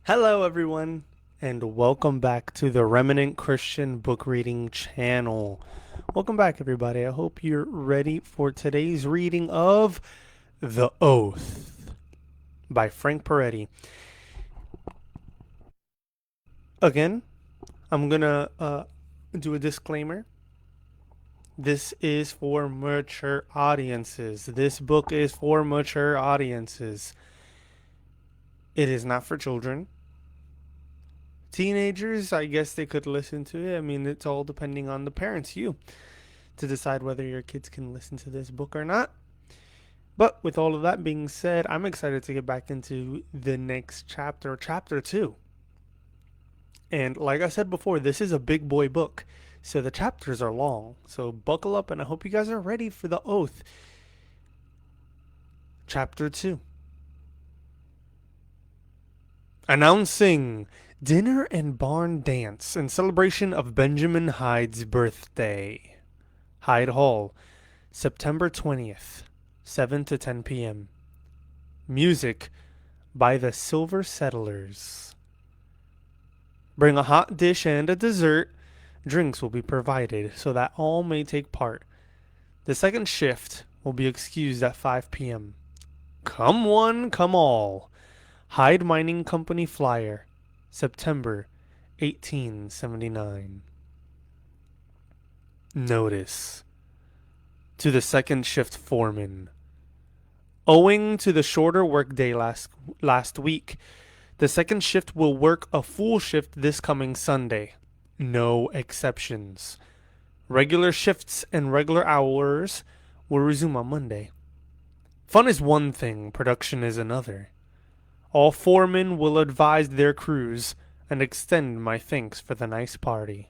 Hello, everyone, and welcome back to the Remnant Christian Book Reading channel. Welcome back, everybody. I hope you're ready for today's reading of The Oath by Frank Peretti. Again, I'm gonna do a disclaimer. This is for mature audiences. This book is for mature audiences. It is not for children. Teenagers, I guess they could listen to it. I mean, it's all depending on the parents, you, to decide whether your kids can listen to this book or not. But with all of that being said, I'm excited to get back into the next chapter, chapter 2. And like I said before, this is a big boy book, so the chapters are long. So buckle up, and I hope you guys are ready for the oath. Chapter 2. Announcing dinner and barn dance in celebration of Benjamin Hyde's birthday. Hyde Hall, September 20th, 7 to 10 p.m. Music by the Silver Settlers. Bring a hot dish and a dessert. Drinks will be provided so that all may take part. The second shift will be excused at 5 p.m. Come one, come all. Hyde Mining Company Flyer, September 1879. Notice to the second shift foreman. Owing to the shorter workday last week, the second shift will work a full shift this coming Sunday. No exceptions. Regular shifts and regular hours will resume on Monday. Fun is one thing, production is another. All foremen will advise their crews and extend my thanks for the nice party.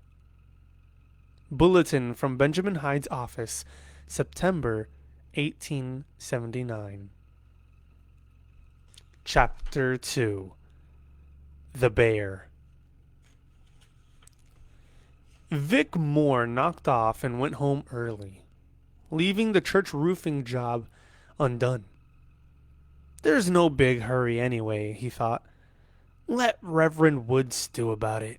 Bulletin from Benjamin Hyde's office, September 1879. Chapter 2. The Bear. Vic Moore knocked off and went home early, leaving the church roofing job undone. There's no big hurry anyway, he thought. Let Reverend Wood stew about it.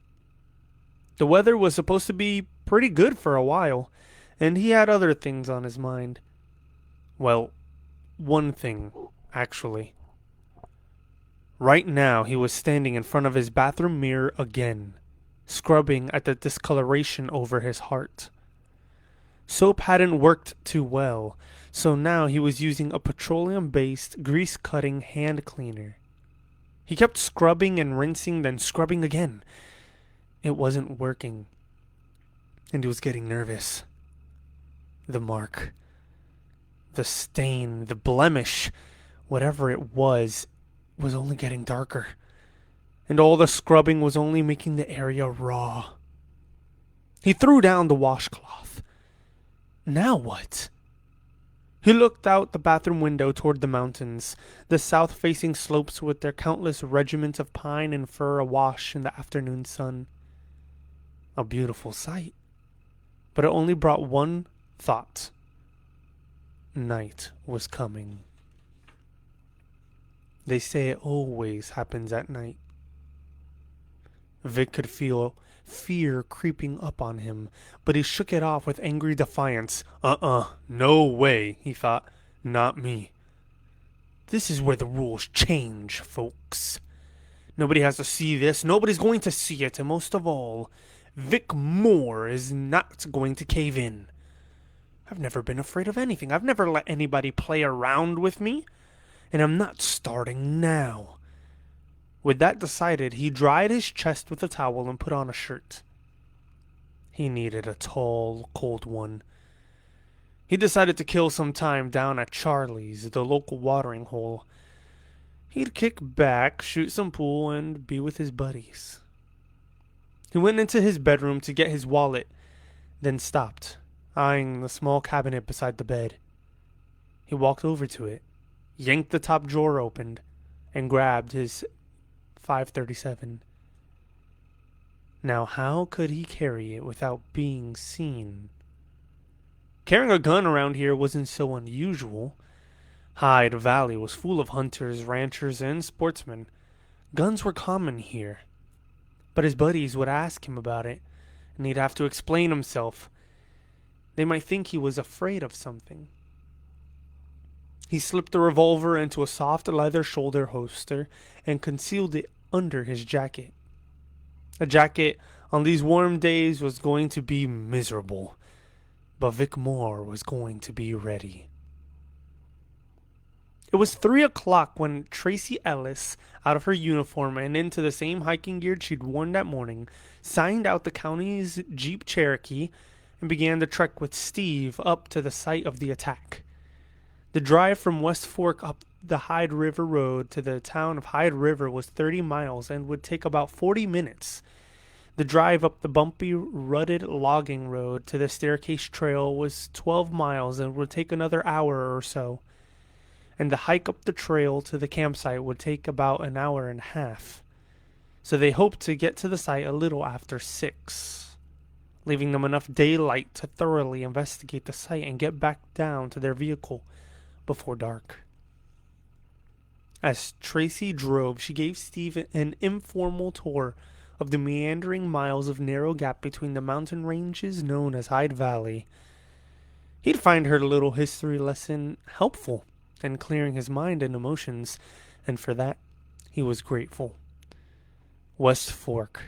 The weather was supposed to be pretty good for a while, and he had other things on his mind. Well, one thing, actually. Right now he was standing in front of his bathroom mirror again, scrubbing at the discoloration over his heart. Soap hadn't worked too well, so now he was using a petroleum-based grease-cutting hand cleaner. He kept scrubbing and rinsing, then scrubbing again. It wasn't working, and he was getting nervous. The mark, the stain, the blemish, whatever it was only getting darker, and all the scrubbing was only making the area raw. He threw down the washcloth. Now what? He looked out the bathroom window toward the mountains, the south-facing slopes with their countless regiments of pine and fir awash in the afternoon sun. A beautiful sight, but it only brought one thought. Night was coming. They say it always happens at night. Vic could feel fear creeping up on him, but he shook it off with angry defiance. No way, he thought. Not me. This is where the rules change, folks. Nobody has to see this. Nobody's going to see it, and most of all, Vic Moore is not going to cave in. I've never been afraid of anything. I've never let anybody play around with me, and I'm not starting now. With that decided, he dried his chest with a towel and put on a shirt. He needed a tall, cold one. He decided to kill some time down at Charlie's, the local watering hole. He'd kick back, shoot some pool, and be with his buddies. He went into his bedroom to get his wallet, then stopped, eyeing the small cabinet beside the bed. He walked over to it, yanked the top drawer open, and grabbed his 537. Now how could he carry it without being seen? Carrying a gun around here wasn't so unusual. Hyde Valley was full of hunters, ranchers, and sportsmen. Guns were common here, but his buddies would ask him about it, and he'd have to explain himself. They might think he was afraid of something. He slipped the revolver into a soft leather shoulder holster and concealed it under his jacket. A jacket on these warm days was going to be miserable, but Vic Moore was going to be ready. It was 3 o'clock when Tracy Ellis, out of her uniform and into the same hiking gear she'd worn that morning, signed out the county's Jeep Cherokee and began the trek with Steve up to the site of the attack. The drive from West Fork up the Hyde River Road to the town of Hyde River was 30 miles and would take about 40 minutes. The drive up the bumpy, rutted logging road to the Staircase Trail was 12 miles and would take another hour or so. And the hike up the trail to the campsite would take about an hour and a half. So they hoped to get to the site a little after 6, leaving them enough daylight to thoroughly investigate the site and get back down to their vehicle before dark. As Tracy drove, she gave Steve an informal tour of the meandering miles of narrow gap between the mountain ranges known as Hyde Valley. He'd find her little history lesson helpful in clearing his mind and emotions, and for that he was grateful. West Fork,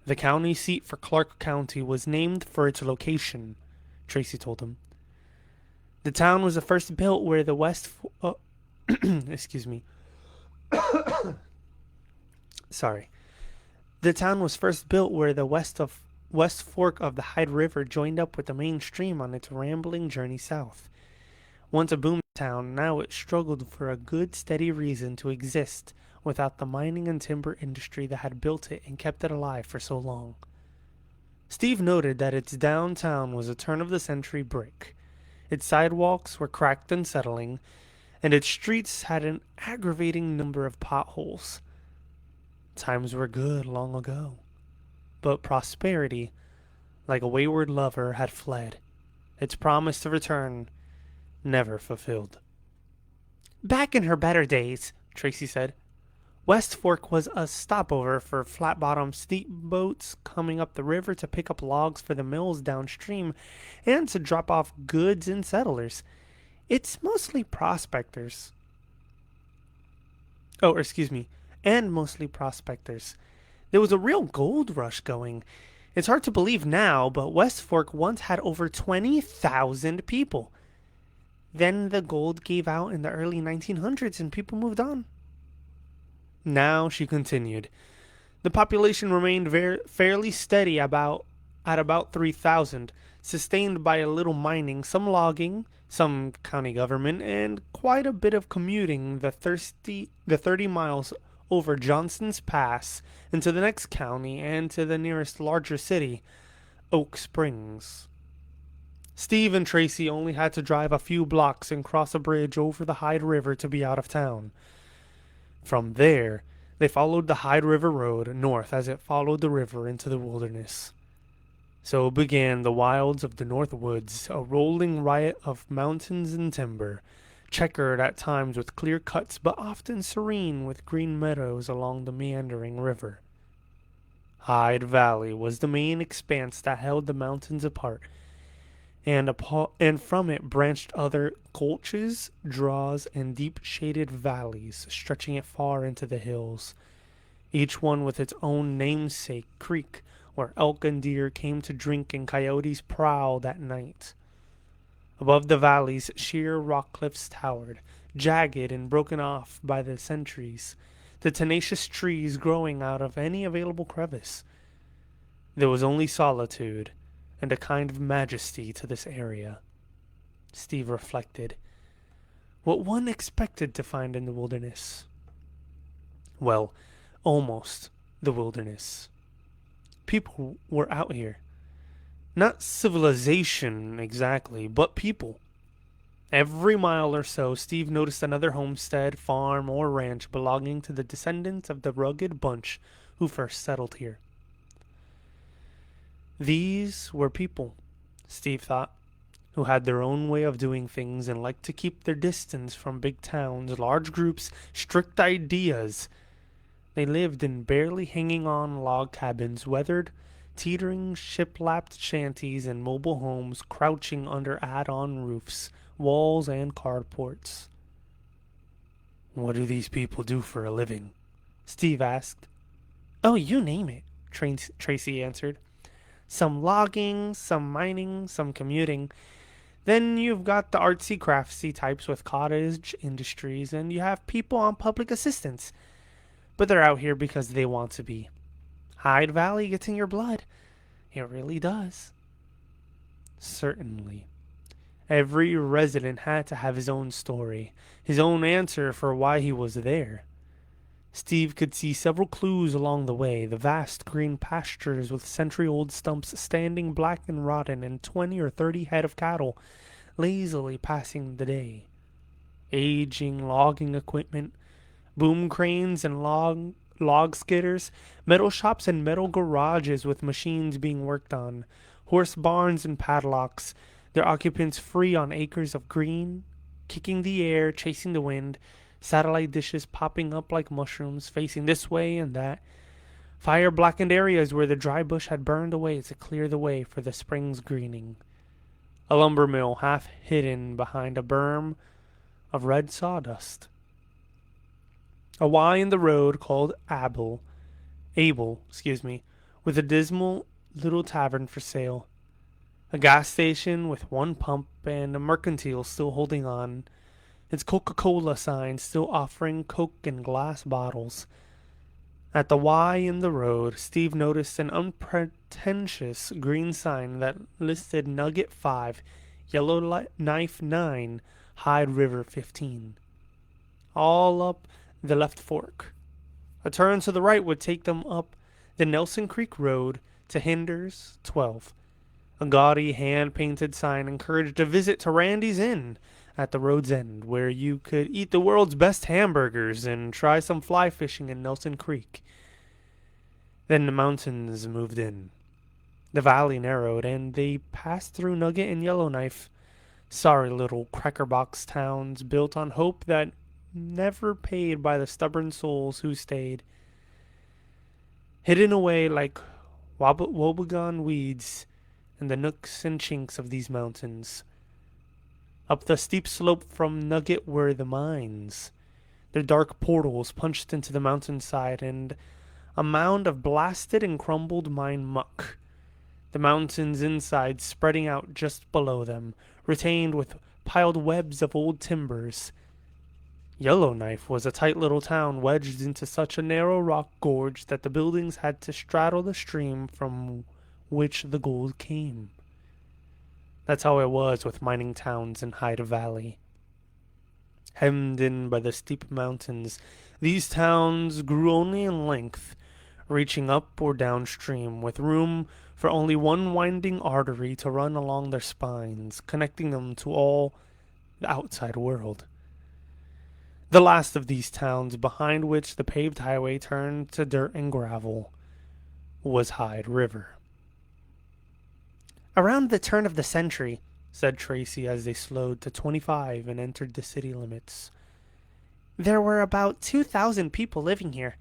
the county seat for Clark County, was named for its location, Tracy told him. The town was first built where the excuse me. Sorry. The town was first built where the West Fork of the Hyde River joined up with the main stream on its rambling journey south. Once a boom town, now it struggled for a good steady reason to exist without the mining and timber industry that had built it and kept it alive for so long. Steve noted that its downtown was a turn-of-the-century brick. Its sidewalks were cracked and settling, and its streets had an aggravating number of potholes. Times were good long ago, but prosperity, like a wayward lover, had fled, its promise to return never fulfilled. Back in her better days, Tracy said, West Fork was a stopover for flat-bottom steamboats coming up the river to pick up logs for the mills downstream and to drop off goods in settlers. It's mostly prospectors. And mostly prospectors. There was a real gold rush going. It's hard to believe now, but West Fork once had over 20,000 people. Then the gold gave out in the early 1900s and people moved on. Now, she continued, the population remained fairly steady at about 3,000, sustained by a little mining, some logging, some county government, and quite a bit of commuting the 30 miles over Johnson's Pass into the next county and to the nearest larger city, Oak Springs. Steve and Tracy only had to drive a few blocks and cross a bridge over the Hyde River to be out of town. From there, they followed the Hyde River Road north as it followed the river into the wilderness. So began the wilds of the North Woods, a rolling riot of mountains and timber, checkered at times with clear cuts but often serene with green meadows along the meandering river. Hyde Valley was the main expanse that held the mountains apart, and from it branched other gulches, draws, and deep-shaded valleys, stretching it far into the hills, each one with its own namesake creek, where elk and deer came to drink and coyotes prowled at night. Above the valleys, sheer rock cliffs towered, jagged and broken off by the centuries, the tenacious trees growing out of any available crevice. There was only solitude and a kind of majesty to this area, Steve reflected. What one expected to find in the wilderness. Well, almost the wilderness. People were out here. Not civilization exactly, but people. Every mile or so, Steve noticed another homestead, farm, or ranch belonging to the descendants of the rugged bunch who first settled here. These were people, Steve thought, who had their own way of doing things and liked to keep their distance from big towns, large groups, strict ideas. They lived in barely hanging on log cabins, weathered, teetering ship-lapped shanties, and mobile homes crouching under add-on roofs, walls, and carports. What do these people do for a living? Steve asked. Oh, you name it, Tracy answered. Some logging, some mining, some commuting. Then you've got the artsy craftsy types with cottage industries, and you have people on public assistance. But they're out here because they want to be. Hyde Valley gets in your blood. It really does. Certainly. Every resident had to have his own story, his own answer for why he was there. Steve could see several clues along the way, the vast green pastures with century-old stumps standing black and rotten, and 20 or 30 head of cattle lazily passing the day. Aging logging equipment, boom cranes and log skidders, metal shops and metal garages with machines being worked on, horse barns and padlocks, their occupants free on acres of green, kicking the air, chasing the wind, satellite dishes popping up like mushrooms, facing this way and that, fire-blackened areas where the dry bush had burned away to clear the way for the spring's greening. A lumber mill half hidden behind a berm of red sawdust. A Y in the road called Abel, with a dismal little tavern for sale. A gas station with one pump and a mercantile still holding on, its Coca-Cola sign still offering Coke in glass bottles. At the Y in the road, Steve noticed an unpretentious green sign that listed Nugget 5, Yellowknife 9, Hyde River 15. All up the left fork. A turn to the right would take them up the Nelson Creek Road to Hinders 12. A gaudy hand-painted sign encouraged a visit to Randy's Inn at the road's end, where you could eat the world's best hamburgers and try some fly fishing in Nelson Creek. Then the mountains moved in. The valley narrowed, and they passed through Nugget and Yellowknife, sorry little crackerbox towns built on hope that never paid by the stubborn souls who stayed. Hidden away like woebegone weeds in the nooks and chinks of these mountains. Up the steep slope from Nugget were the mines, their dark portals punched into the mountainside, and a mound of blasted and crumbled mine muck. The mountains inside spreading out just below them, retained with piled webs of old timbers. Yellowknife was a tight little town wedged into such a narrow rock gorge that the buildings had to straddle the stream from which the gold came. That's how it was with mining towns in Hyde Valley. Hemmed in by the steep mountains, these towns grew only in length, reaching up or downstream, with room for only one winding artery to run along their spines, connecting them to all the outside world. The last of these towns, behind which the paved highway turned to dirt and gravel, was Hyde River. Around the turn of the century, said Tracy as they slowed to 25 and entered the city limits, there were about 2,000 people living here.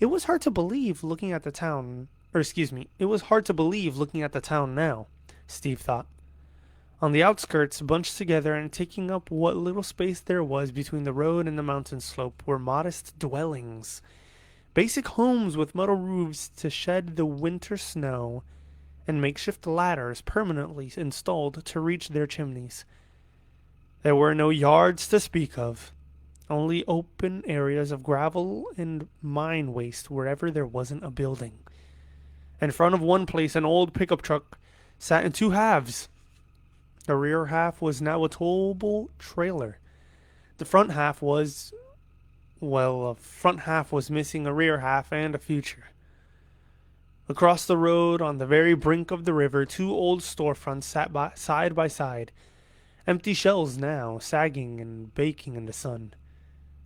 It was hard to believe looking at the town, it was hard to believe looking at the town now, Steve thought. On the outskirts, bunched together and taking up what little space there was between the road and the mountain slope, were modest dwellings. Basic homes with metal roofs to shed the winter snow, and makeshift ladders permanently installed to reach their chimneys. There were no yards to speak of, only open areas of gravel and mine waste wherever there wasn't a building. In front of one place, an old pickup truck sat in two halves. The rear half was now a towable trailer. The front half was missing a rear half and a future. Across the road, on the very brink of the river, two old storefronts sat side by side, empty shells now, sagging and baking in the sun,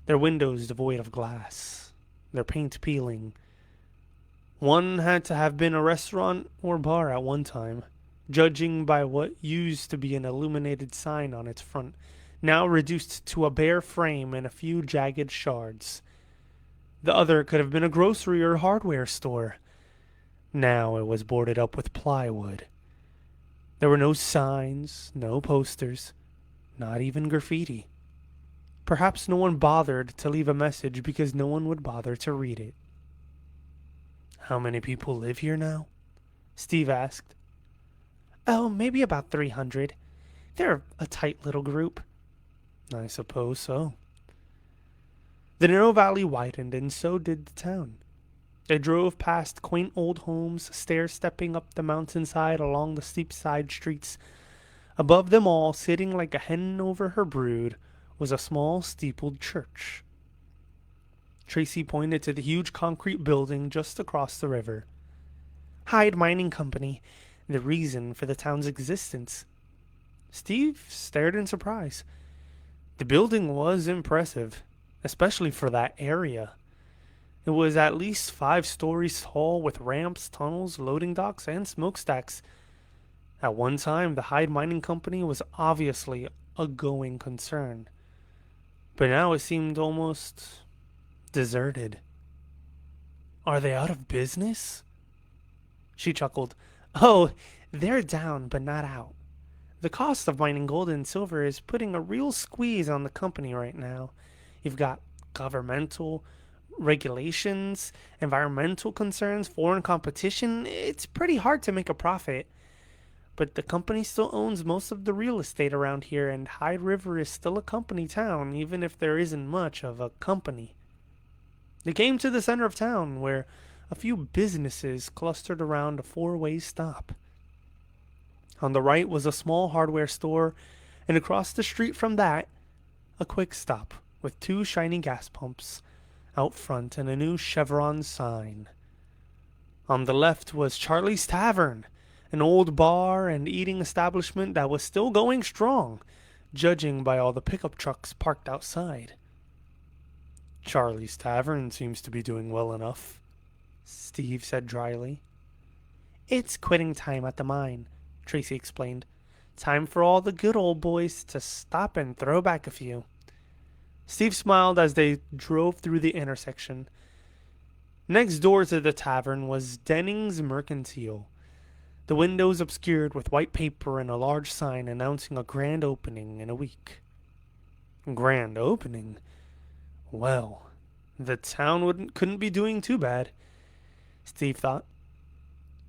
their windows devoid of glass, their paint peeling. One had to have been a restaurant or bar at one time, judging by what used to be an illuminated sign on its front, now reduced to a bare frame and a few jagged shards. The other could have been a grocery or hardware store. Now it was boarded up with plywood. There were no signs, no posters, not even graffiti. Perhaps no one bothered to leave a message because no one would bother to read it. How many people live here now? Steve asked. Oh, maybe about 300. They're a tight little group. I suppose so. The narrow valley widened, and so did the town. They drove past quaint old homes, stair-stepping up the mountainside along the steep side streets. Above them all, sitting like a hen over her brood, was a small steepled church. Tracy pointed to the huge concrete building just across the river. Hyde Mining Company, the reason for the town's existence. Steve stared in surprise. The building was impressive, especially for that area. It was at least 5 stories tall with ramps, tunnels, loading docks, and smokestacks. At one time, the Hyde Mining Company was obviously a going concern. But now it seemed almost deserted. Are they out of business? She chuckled. Oh, they're down, but not out. The cost of mining gold and silver is putting a real squeeze on the company right now. You've got governmental regulations, environmental concerns, foreign competition. It's pretty hard to make a profit. But the company still owns most of the real estate around here, and Hyde River is still a company town, even if there isn't much of a company. They came to the center of town, where a few businesses clustered around a 4-way stop. On the right was a small hardware store, and across the street from that, a quick stop with 2 shiny gas pumps out front and a new Chevron sign. On the left was Charlie's Tavern, an old bar and eating establishment that was still going strong, judging by all the pickup trucks parked outside. Charlie's Tavern seems to be doing well enough, Steve said dryly. It's quitting time at the mine, Tracy explained. Time for all the good old boys to stop and throw back a few. Steve smiled as they drove through the intersection. Next door to the tavern was Denning's Mercantile, the windows obscured with white paper and a large sign announcing a grand opening in a week. Grand opening? Well, the town couldn't be doing too bad, Steve thought.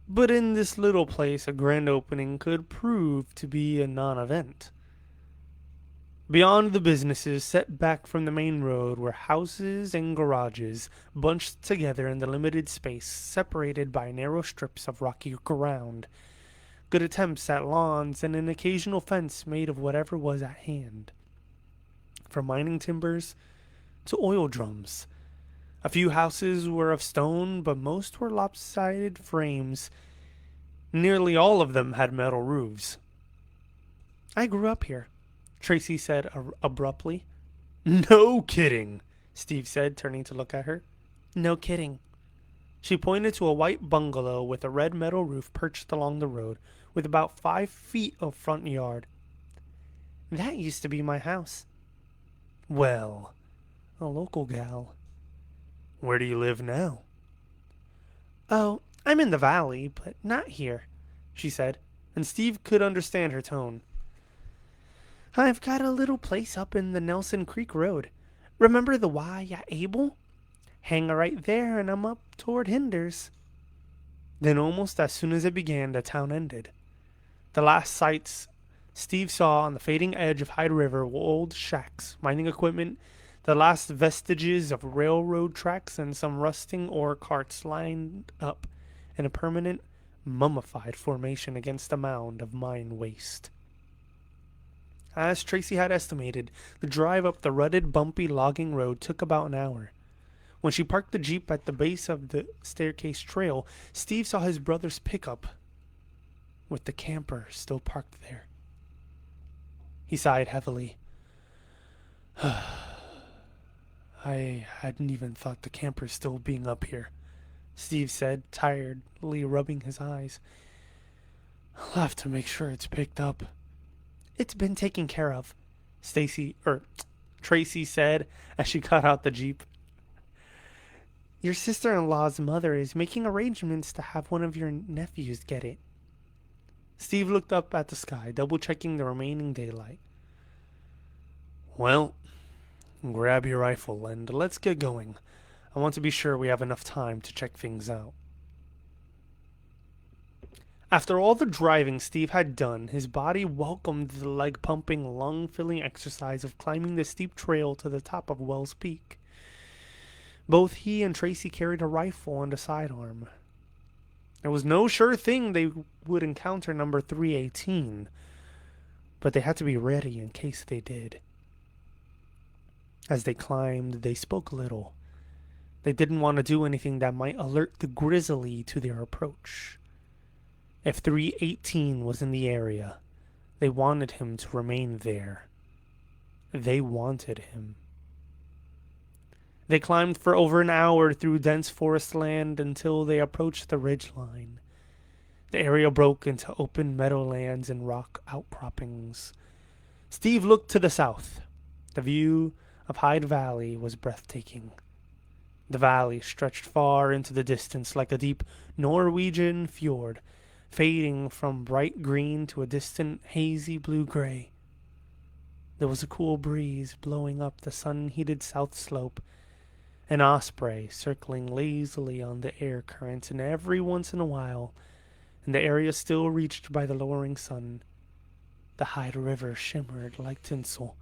But in this little place, a grand opening could prove to be a non-event. Beyond the businesses set back from the main road were houses and garages bunched together in the limited space, separated by narrow strips of rocky ground. Good attempts at lawns and an occasional fence made of whatever was at hand. From mining timbers to oil drums. A few houses were of stone, but most were lopsided frames. Nearly all of them had metal roofs. I grew up here, Tracy said abruptly. No kidding, Steve said, turning to look at her. No kidding. She pointed to a white bungalow with a red metal roof perched along the road, with about 5 feet of front yard. That used to be my house. Well, a local gal. Where do you live now? Oh, I'm in the valley, but not here, she said, and Steve could understand her tone. I've got a little place up in the Nelson Creek Road. Remember the Y at Abel? Hang right there and I'm up toward Hinders. Then almost as soon as it began, the town ended. The last sights Steve saw on the fading edge of Hyde River were old shacks, mining equipment, the last vestiges of railroad tracks, and some rusting ore carts lined up in a permanent, mummified formation against a mound of mine waste. As Tracy had estimated, the drive up the rutted, bumpy logging road took about an hour. When she parked the Jeep at the base of the staircase trail, Steve saw his brother's pickup, with the camper still parked there. He sighed heavily. I hadn't even thought the camper still being up here, Steve said, tiredly rubbing his eyes. I'll have to make sure it's picked up. It's been taken care of, Tracy said as she got out the Jeep. Your sister-in-law's mother is making arrangements to have one of your nephews get it. Steve looked up at the sky, double-checking the remaining daylight. Well, grab your rifle and let's get going. I want to be sure we have enough time to check things out. After all the driving Steve had done, his body welcomed the leg-pumping, lung-filling exercise of climbing the steep trail to the top of Wells Peak. Both he and Tracy carried a rifle on the sidearm. There was no sure thing they would encounter number 318, but they had to be ready in case they did. As they climbed, they spoke little. They didn't want to do anything that might alert the grizzly to their approach. If 318 was in the area, they wanted him to remain there. They wanted him. They climbed for over an hour through dense forest land until they approached the ridgeline. The area broke into open meadowlands and rock outcroppings. Steve looked to the south. The view of Hyde Valley was breathtaking. The valley stretched far into the distance like a deep Norwegian fjord, fading from bright green to a distant hazy blue-gray. There was a cool breeze blowing up the sun-heated south slope, an osprey circling lazily on the air current, and every once in a while, in the area still reached by the lowering sun, the Hyde River shimmered like tinsel.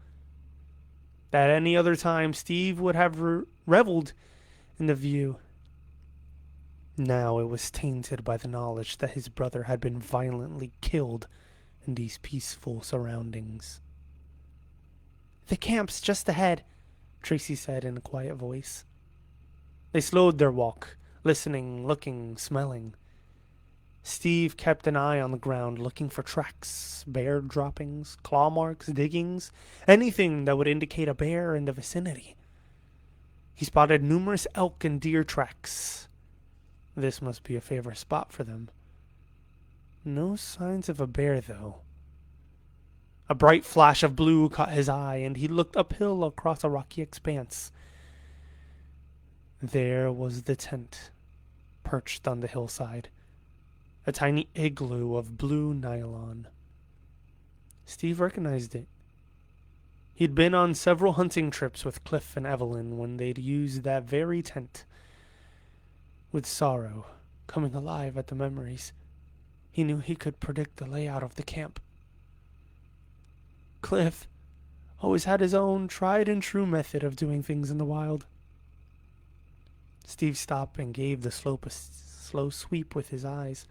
At any other time, Steve would have reveled in the view. Now it was tainted by the knowledge that his brother had been violently killed in these peaceful surroundings. "The camp's just ahead," Tracy said in a quiet voice. They slowed their walk, listening, looking, smelling. Steve kept an eye on the ground, looking for tracks, bear droppings, claw marks, diggings, anything that would indicate a bear in the vicinity. He spotted numerous elk and deer tracks. This must be a favorite spot for them. No signs of a bear, though. A bright flash of blue caught his eye, and he looked uphill across a rocky expanse. There was the tent, perched on the hillside, a tiny igloo of blue nylon. Steve recognized it. He'd been on several hunting trips with Cliff and Evelyn when they'd used that very tent. With sorrow coming alive at the memories, he knew he could predict the layout of the camp. Cliff always had his own tried-and-true method of doing things in the wild. Steve stopped and gave the slope a slow sweep with his eyes,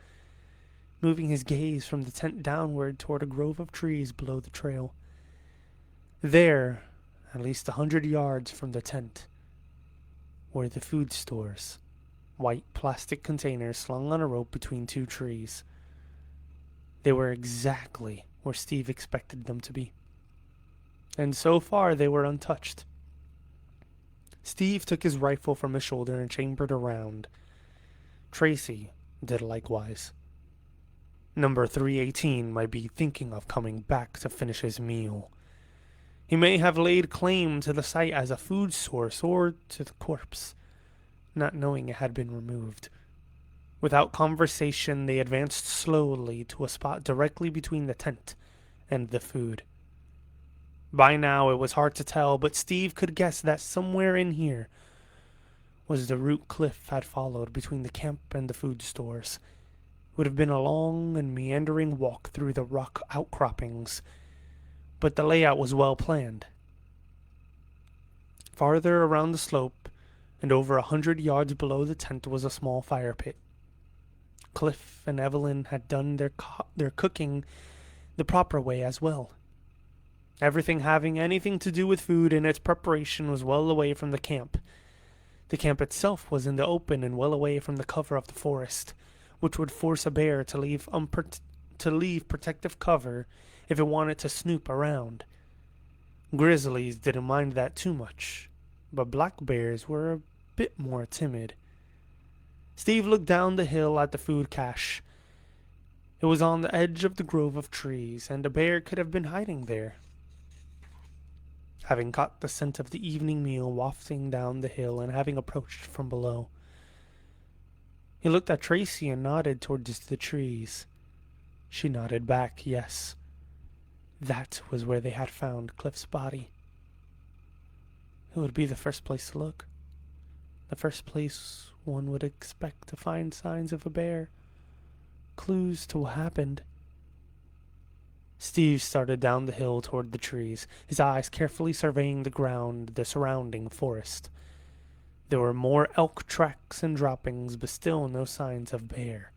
moving his gaze from the tent downward toward a grove of trees below the trail. There, at least 100 yards from the tent, were the food stores, white plastic containers slung on a rope between two trees. They were exactly where Steve expected them to be. And so far they were untouched. Steve took his rifle from his shoulder and chambered around. Tracy did likewise. Number 318 might be thinking of coming back to finish his meal. He may have laid claim to the site as a food source or to the corpse, not knowing it had been removed. Without conversation, they advanced slowly to a spot directly between the tent and the food. By now it was hard to tell, but Steve could guess that somewhere in here was the route Cliff had followed between the camp and the food stores. It would have been a long and meandering walk through the rock outcroppings, but the layout was well planned. Farther around the slope, and over 100 yards below the tent, was a small fire pit. Cliff and Evelyn had done their cooking the proper way as well. Everything having anything to do with food and its preparation was well away from the camp. The camp itself was in the open and well away from the cover of the forest, which would force a bear to leave protective cover if it wanted to snoop around. Grizzlies didn't mind that too much, but black bears were a bit more timid. Steve looked down the hill at the food cache. It was on the edge of the grove of trees, and a bear could have been hiding there. Having caught the scent of the evening meal wafting down the hill and having approached from below, He looked at Tracy and nodded towards the trees. She nodded back, yes. That was where they had found Cliff's body. It would be the first place to look. The first place one would expect to find signs of a bear. Clues to what happened. Steve started down the hill toward the trees, his eyes carefully surveying the ground, the surrounding forest. There were more elk tracks and droppings, but still no signs of bear.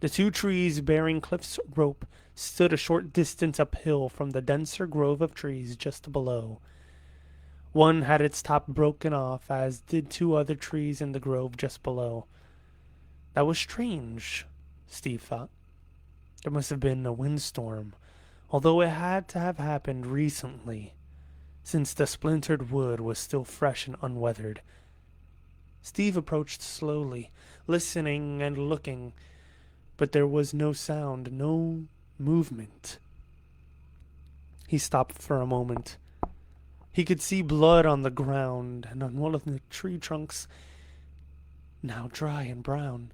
The two trees bearing Cliff's rope stood a short distance uphill from the denser grove of trees just below. One had its top broken off, as did two other trees in the grove just below. That was strange, Steve thought. There must have been a windstorm, although it had to have happened recently, since the splintered wood was still fresh and unweathered. Steve approached slowly, listening and looking, but there was no sound, no movement. He stopped for a moment. He could see blood on the ground and on one of the tree trunks, now dry and brown.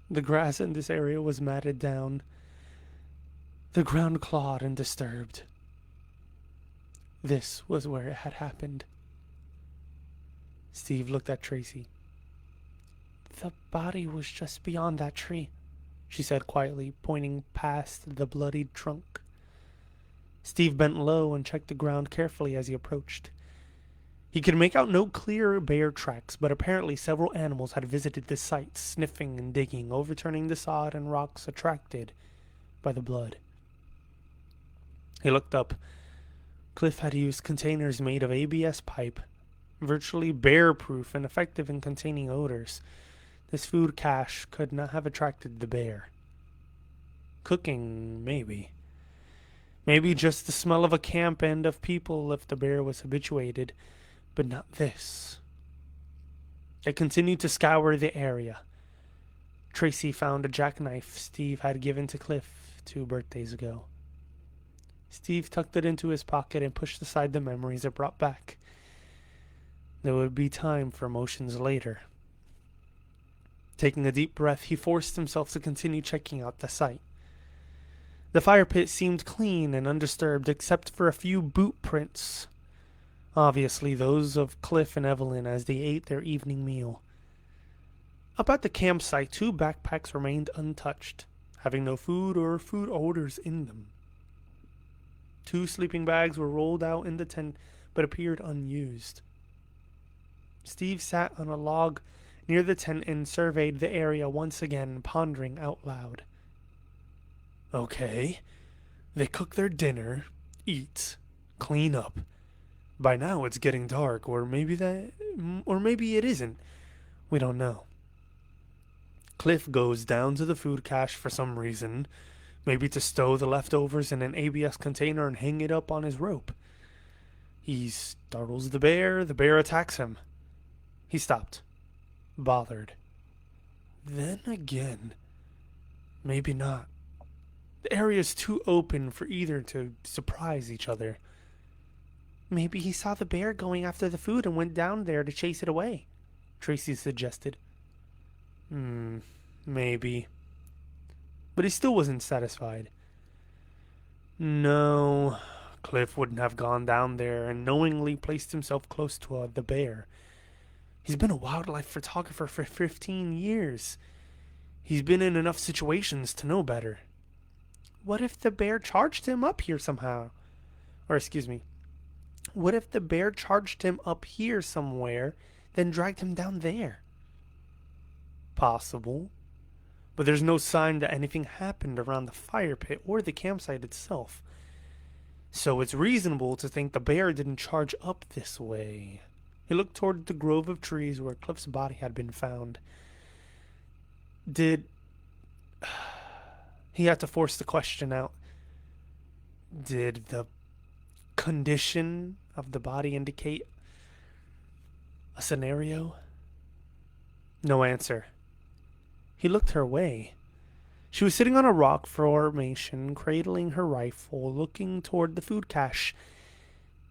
The grass in this area was matted down, the ground clawed and disturbed. This was where it had happened. Steve looked at Tracy. The body was just beyond that tree, she said quietly, pointing past the bloodied trunk. Steve bent low and checked the ground carefully as he approached. He could make out no clear bear tracks, but apparently several animals had visited this site, sniffing and digging, overturning the sod and rocks attracted by the blood. He looked up. Cliff had used containers made of ABS pipe, virtually bear-proof and effective in containing odors. This food cache could not have attracted the bear. Cooking, maybe. Maybe just the smell of a camp and of people if the bear was habituated, but not this. They continued to scour the area. Tracy found a jackknife Steve had given to Cliff 2 birthdays ago. Steve tucked it into his pocket and pushed aside the memories it brought back. There would be time for emotions later. Taking a deep breath, he forced himself to continue checking out the site. The fire pit seemed clean and undisturbed except for a few boot prints, obviously those of Cliff and Evelyn as they ate their evening meal. Up at the campsite, 2 backpacks remained untouched, having no food or food odors in them. 2 sleeping bags were rolled out in the tent but appeared unused. Steve sat on a log near the tent and surveyed the area once again, pondering out loud. Okay, they cook their dinner, eat, clean up. By now it's getting dark, or maybe it isn't. We don't know. Cliff goes down to the food cache for some reason, maybe to stow the leftovers in an ABS container and hang it up on his rope. He startles the bear attacks him. He stopped, bothered. Then again, maybe not. The area's too open for either to surprise each other. Maybe he saw the bear going after the food and went down there to chase it away, Tracy suggested. Maybe. But he still wasn't satisfied. No, Cliff wouldn't have gone down there and knowingly placed himself close to the bear. He's been a wildlife photographer for 15 years. He's been in enough situations to know better. What if the bear charged him up here somehow? What if the bear charged him up here somewhere, then dragged him down there? Possible. But there's no sign that anything happened around the fire pit or the campsite itself. So it's reasonable to think the bear didn't charge up this way. He looked toward the grove of trees where Cliff's body had been found. He had to force the question out. Did the condition of the body indicate a scenario? No answer. He looked her way. She was sitting on a rock formation, cradling her rifle, looking toward the food cache.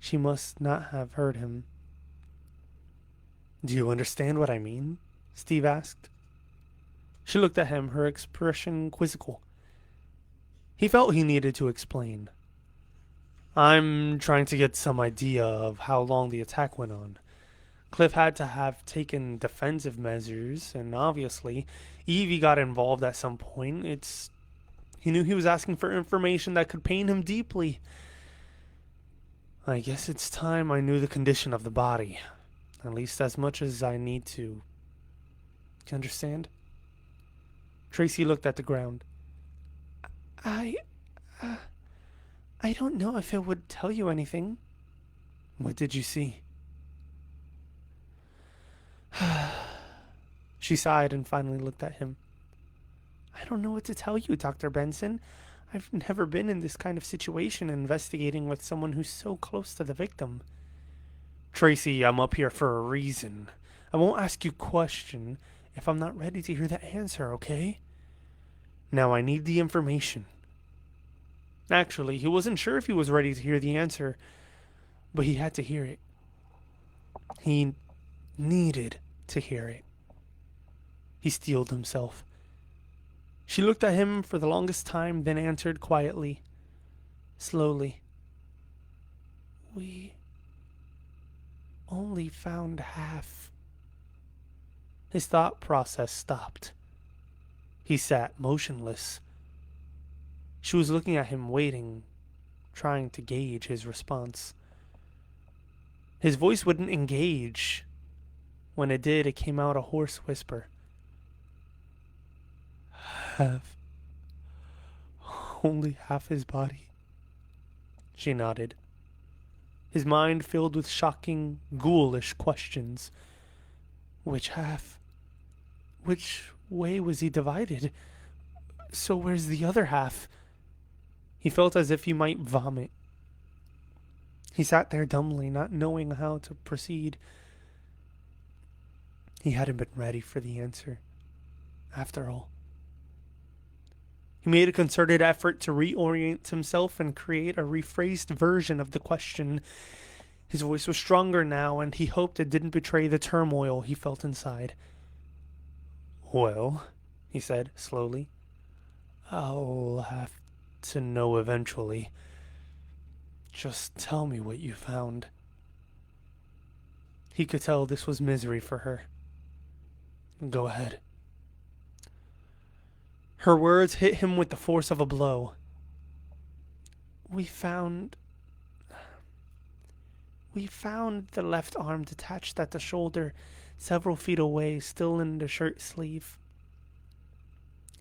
She must not have heard him. Do you understand what I mean? Steve asked. She looked at him, her expression quizzical. He felt he needed to explain. I'm trying to get some idea of how long the attack went on. Cliff had to have taken defensive measures, and obviously, Evie got involved at some point. He knew he was asking for information that could pain him deeply. I guess it's time I knew the condition of the body, at least as much as I need to. You understand? Tracy looked at the ground. I. I don't know if it would tell you anything. What did you see? She sighed and finally looked at him. I don't know what to tell you, Dr. Benson. I've never been in this kind of situation investigating with someone who's so close to the victim. Tracy, I'm up here for a reason. I won't ask you a question if I'm not ready to hear the answer, okay? Now I need the information. Actually, he wasn't sure if he was ready to hear the answer, but he had to hear it. He needed to hear it. He steeled himself. She looked at him for the longest time, then answered quietly, slowly. We only found half. His thought process stopped. He sat motionless. She was looking at him, waiting, trying to gauge his response. His voice wouldn't engage. When it did, it came out a hoarse whisper. Half. Only half his body. She nodded. His mind filled with shocking, ghoulish questions. Which half? Which way was he divided? So where's the other half? He felt as if he might vomit. He sat there dumbly, not knowing how to proceed. He hadn't been ready for the answer, after all. He made a concerted effort to reorient himself and create a rephrased version of the question. His voice was stronger now, and he hoped it didn't betray the turmoil he felt inside. Well, he said slowly, I'll have to know eventually. Just tell me what you found. He could tell this was misery for her. Go ahead. Her words hit him with the force of a blow. We found the left arm detached at the shoulder, several feet away, still in the shirt sleeve.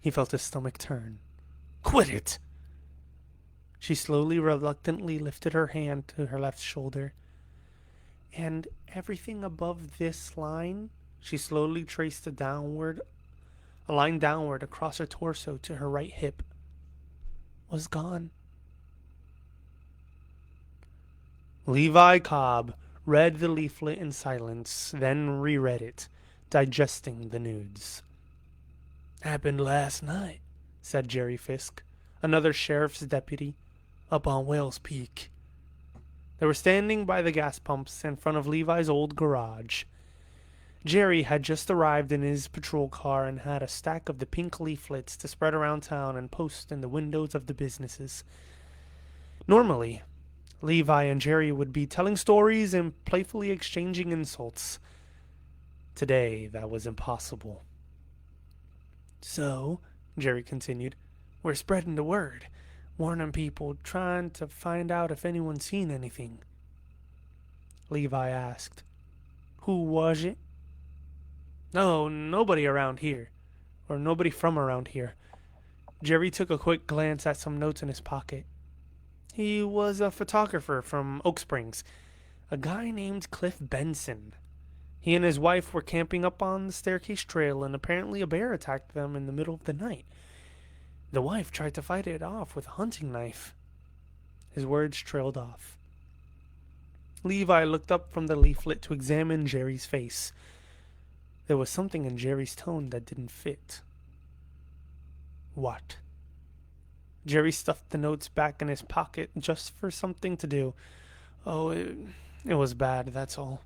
He felt his stomach turn. Quit it! She slowly, reluctantly lifted her hand to her left shoulder. And everything above this line, she slowly traced a line downward across her torso to her right hip, was gone. Levi Cobb read the leaflet in silence, then reread it, digesting the news. Happened last night, said Jerry Fisk, another sheriff's deputy, up on Wells Peak. They were standing by the gas pumps in front of Levi's old garage. Jerry had just arrived in his patrol car and had a stack of the pink leaflets to spread around town and post in the windows of the businesses. Normally, Levi and Jerry would be telling stories and playfully exchanging insults. Today, that was impossible. So, Jerry continued, we're spreading the word, warning people, trying to find out if anyone's seen anything. Levi asked, Who was it? No, nobody around here. Or nobody from around here. Jerry took a quick glance at some notes in his pocket. He was a photographer from Oak Springs, a guy named Cliff Benson. He and his wife were camping up on the staircase trail, and apparently a bear attacked them in the middle of the night. The wife tried to fight it off with a hunting knife. His words trailed off. Levi looked up from the leaflet to examine Jerry's face. There was something in Jerry's tone that didn't fit. What? Jerry stuffed the notes back in his pocket just for something to do. Oh, it was bad, that's all.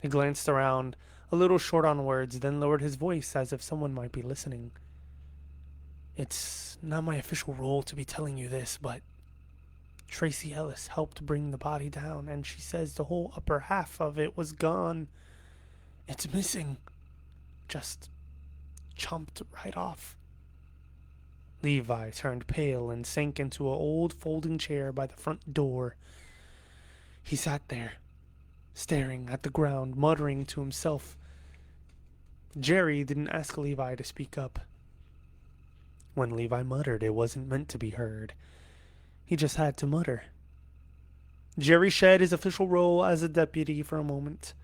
He glanced around, a little short on words, then lowered his voice as if someone might be listening. It's not my official role to be telling you this, but Tracy Ellis helped bring the body down, and she says the whole upper half of it was gone. It's missing. Just chomped right off. Levi turned pale and sank into an old folding chair by the front door. He sat there, staring at the ground, muttering to himself. Jerry didn't ask Levi to speak up. When Levi muttered, it wasn't meant to be heard. He just had to mutter. Jerry shed his official role as a deputy for a moment.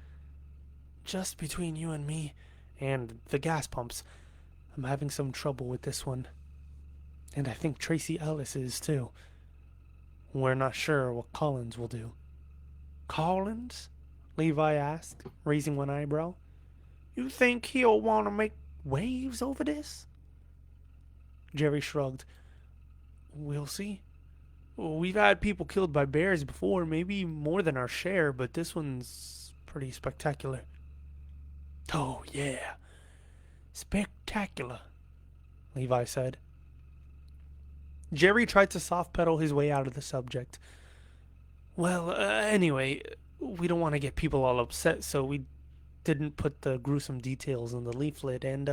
Just between you and me and the gas pumps, I'm having some trouble with this one. And I think Tracy Ellis is too. We're not sure what Collins will do. Collins? Levi asked, raising one eyebrow. You think he'll want to make waves over this? Jerry shrugged. We'll see. We've had people killed by bears before, maybe more than our share, but this one's pretty spectacular. Oh, yeah. Spectacular, Levi said. Jerry tried to soft pedal his way out of the subject. Well, anyway, we don't want to get people all upset, so we didn't put the gruesome details in the leaflet, and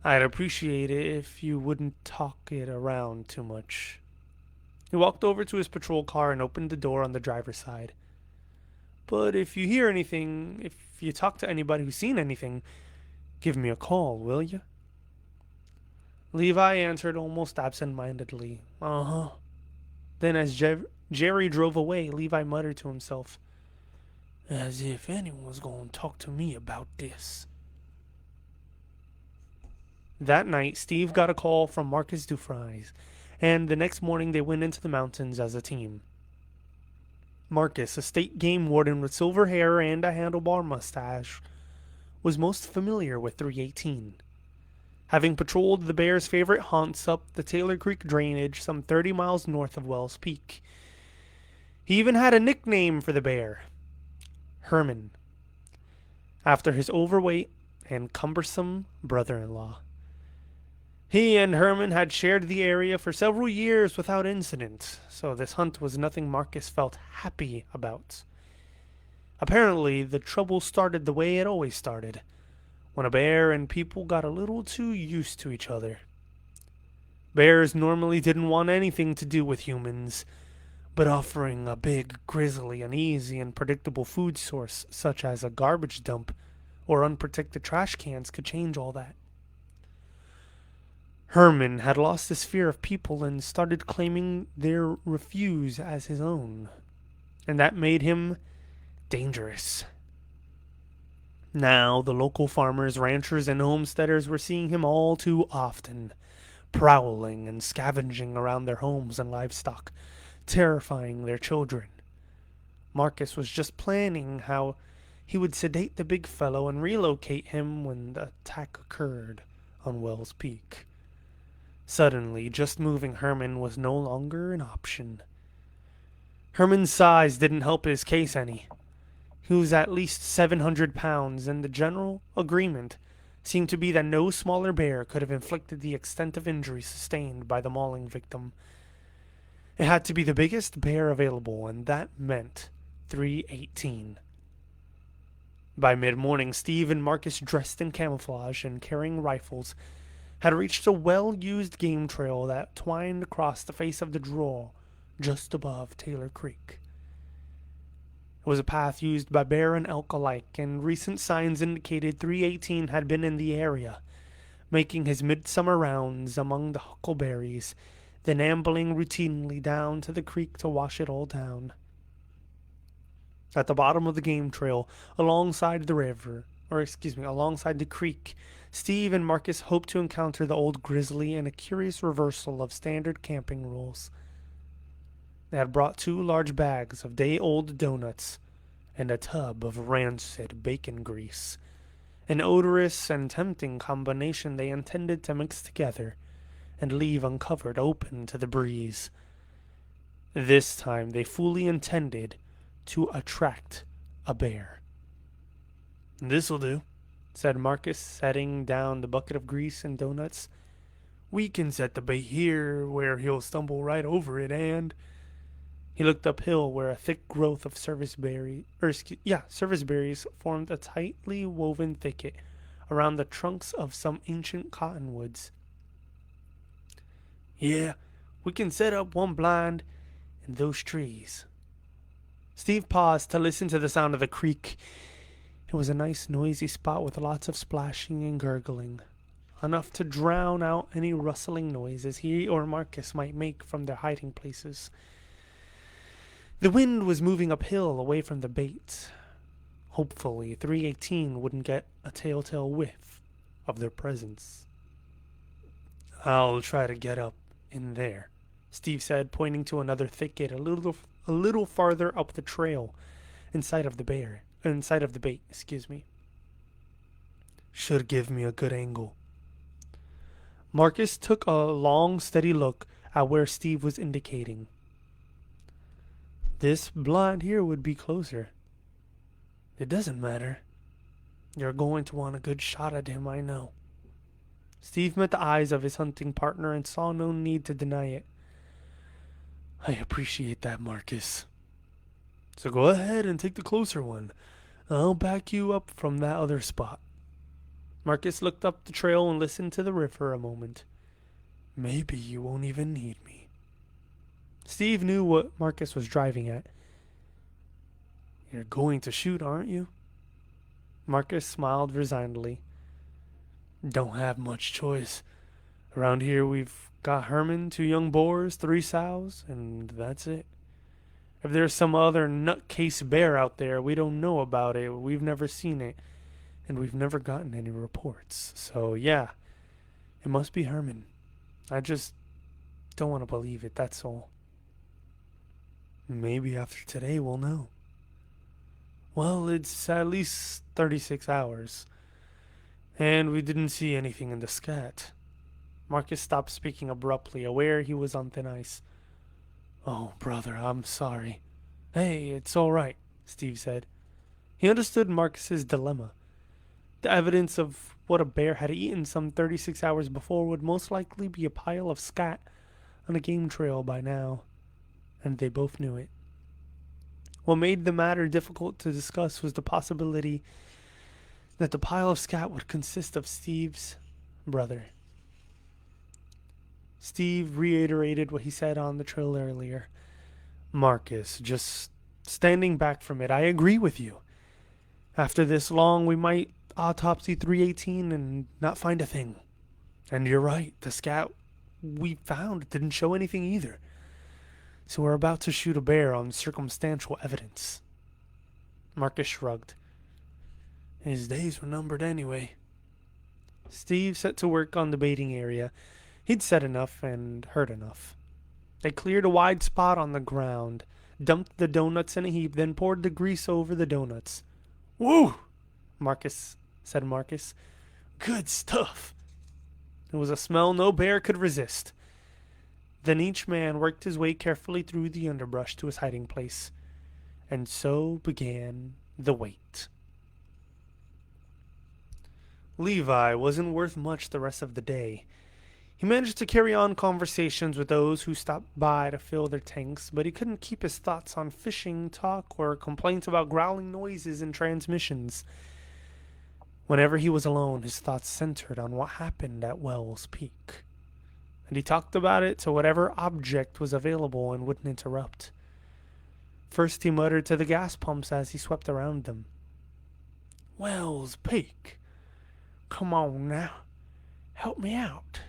I'd appreciate it if you wouldn't talk it around too much. He walked over to his patrol car and opened the door on the driver's side. But if you hear anything, if you talk to anybody who's seen anything, give me a call, will you? Levi answered almost absent-mindedly. Uh-huh. Then as Jerry drove away, Levi muttered to himself, as if anyone was going to talk to me about this. That night, Steve got a call from Marcus Dufresne, and the next morning they went into the mountains as a team. Marcus, a state game warden with silver hair and a handlebar mustache, was most familiar with 318. Having patrolled the bear's favorite haunts up the Taylor Creek drainage some 30 miles north of Wells Peak. He even had a nickname for the bear, Herman, after his overweight and cumbersome brother-in-law. He and Herman had shared the area for several years without incident, so this hunt was nothing Marcus felt happy about. Apparently, the trouble started the way it always started, when a bear and people got a little too used to each other. Bears normally didn't want anything to do with humans, but offering a big, grisly, uneasy, and predictable food source such as a garbage dump or unprotected trash cans could change all that. Herman had lost his fear of people and started claiming their refuse as his own, and that made him dangerous. Now, the local farmers, ranchers, and homesteaders were seeing him all too often, prowling and scavenging around their homes and livestock, terrifying their children. Marcus was just planning how he would sedate the big fellow and relocate him when the attack occurred on Wells Peak. Suddenly, just moving Herman was no longer an option. Herman's size didn't help his case any. He was at least 700 pounds, and the general agreement seemed to be that no smaller bear could have inflicted the extent of injury sustained by the mauling victim. It had to be the biggest bear available, and that meant 318. By mid-morning, Steve and Marcus, dressed in camouflage and carrying rifles, had reached a well-used game trail that twined across the face of the draw just above Taylor Creek. It was a path used by bear and elk alike, and recent signs indicated 318 had been in the area, making his midsummer rounds among the huckleberries, then ambling routinely down to the creek to wash it all down. At the bottom of the game trail, alongside the creek, Steve and Marcus hoped to encounter the old grizzly in a curious reversal of standard camping rules. They had brought 2 large bags of day-old donuts and a tub of rancid bacon grease, an odorous and tempting combination they intended to mix together and leave uncovered open to the breeze. This time they fully intended to attract a bear. "This'll do," said Marcus, setting down the bucket of grease and donuts. "We can set the bait here where he'll stumble right over it and—" He looked uphill where a thick growth of service berries formed a tightly woven thicket around the trunks of some ancient cottonwoods. "Yeah, we can set up one blind in those trees." Steve paused to listen to the sound of the creek. It was a nice noisy spot with lots of splashing and gurgling, enough to drown out any rustling noises he or Marcus might make from their hiding places. The wind was moving uphill away from the bait. Hopefully, 318 wouldn't get a telltale whiff of their presence. "I'll try to get up in there," Steve said, pointing to another thicket a little farther up the trail, inside of the bait. "Should give me a good angle." Marcus took a long, steady look at where Steve was indicating. "This blind here would be closer." "It doesn't matter. You're going to want a good shot at him, I know." Steve met the eyes of his hunting partner and saw no need to deny it. "I appreciate that, Marcus. So go ahead and take the closer one. I'll back you up from that other spot." Marcus looked up the trail and listened to the river a moment. "Maybe you won't even need me." Steve knew what Marcus was driving at. "You're going to shoot, aren't you?" Marcus smiled resignedly. "Don't have much choice. Around here we've got Herman, 2 young boars, 3 sows, and that's it. If there's some other nutcase bear out there, we don't know about it. We've never seen it, and we've never gotten any reports. So yeah, it must be Herman. I just don't want to believe it, that's all." "Maybe after today we'll know." "Well, it's at least 36 hours. And we didn't see anything in the scat." Marcus stopped speaking abruptly, aware he was on thin ice. "Oh, brother, I'm sorry." "Hey, it's all right," Steve said. He understood Marcus's dilemma. The evidence of what a bear had eaten some 36 hours before would most likely be a pile of scat on a game trail by now, and they both knew it. What made the matter difficult to discuss was the possibility that the pile of scat would consist of Steve's brother. Steve reiterated what he said on the trail earlier. "Marcus, just standing back from it, I agree with you. After this long, we might autopsy 318 and not find a thing. And you're right, the scat we found didn't show anything either. So we're about to shoot a bear on circumstantial evidence." Marcus shrugged. "His days were numbered anyway." Steve set to work on the baiting area. He'd said enough and heard enough. They cleared a wide spot on the ground, dumped the donuts in a heap, then poured the grease over the donuts. "Woo!" said Marcus. "Good stuff." It was a smell no bear could resist. Then each man worked his way carefully through the underbrush to his hiding place. And so began the wait. Levi wasn't worth much the rest of the day. He managed to carry on conversations with those who stopped by to fill their tanks, but he couldn't keep his thoughts on fishing talk or complaints about growling noises and transmissions. Whenever he was alone, his thoughts centered on what happened at Wells Peak, and he talked about it to whatever object was available and wouldn't interrupt. First he muttered to the gas pumps as he swept around them. "Wells Peak? Come on now, help me out.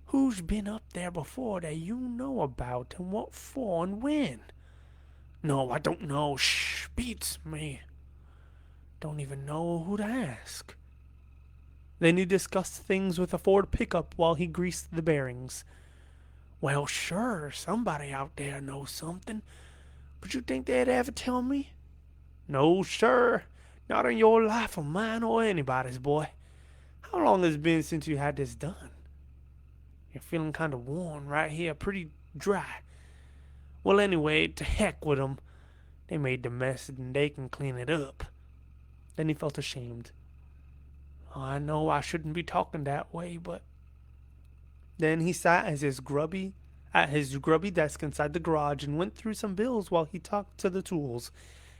Who's been up there before that you know about, and what for and when?" "No, I don't know. Shh, beats me. Don't even know who to ask." Then he discussed things with a Ford pickup while he greased the bearings. "Well, sure, somebody out there knows something. But you think they'd ever tell me?" "No, sir. Not in your life or mine or anybody's, boy. How long has it been since you had this done? You're feeling kind of worn right here, pretty dry. Well, anyway, to heck with 'em. They made the mess and they can clean it up. Then he felt ashamed. I know I shouldn't be talking that way, but... Then he sat at his grubby desk inside the garage and went through some bills while he talked to the tools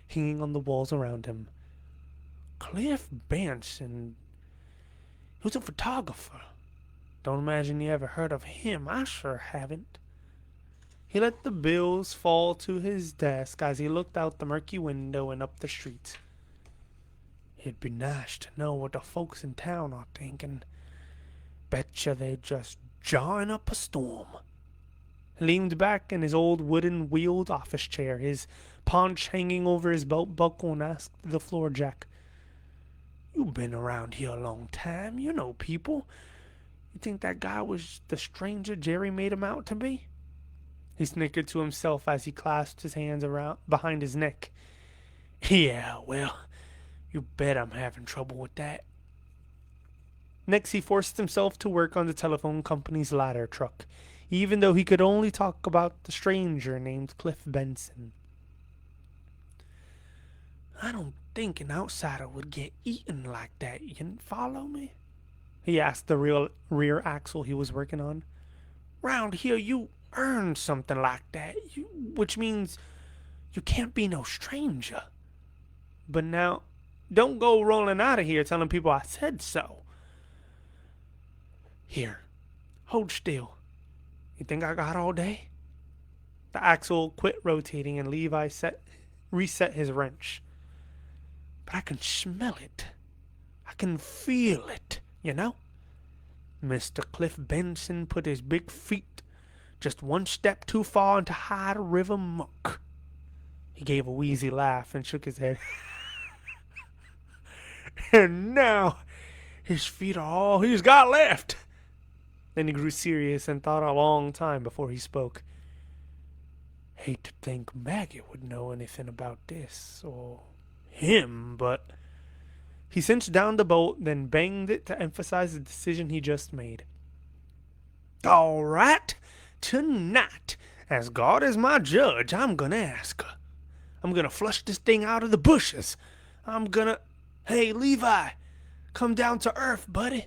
hanging on the walls around him. Cliff Benson. He was a photographer. Don't imagine you ever heard of him. I sure haven't. He let the bills fall to his desk as he looked out the murky window and up the street. It'd be nice to know what the folks in town are thinking. Betcha they're just jawing up a storm. He leaned back in his old wooden-wheeled office chair, his paunch hanging over his belt buckle, and asked the floor jack, "You been around here a long time. You know people. You think that guy was the stranger Jerry made him out to be?" He snickered to himself as he clasped his hands around behind his neck. "Yeah, well, you bet I'm having trouble with that." Next, he forced himself to work on the telephone company's ladder truck, even though he could only talk about the stranger named Cliff Benson. "I don't think an outsider would get eaten like that. You can follow me?" he asked the rear axle he was working on. "Round here, you earn something like that, which means you can't be no stranger. But now, don't go rolling out of here telling people I said so. Here, hold still. You think I got all day?" The axle quit rotating and Levi reset his wrench. "But I can smell it. I can feel it, you know? Mr. Cliff Benson put his big feet just one step too far into Hyde River muck." He gave a wheezy laugh and shook his head. "And now his feet are all he's got left." Then he grew serious and thought a long time before he spoke. "Hate to think Maggie would know anything about this, or him, but..." He cinched down the bolt, then banged it to emphasize the decision he just made. "All right, tonight, as God is my judge, I'm gonna ask her. I'm gonna flush this thing out of the bushes. Hey, Levi, come down to earth, buddy."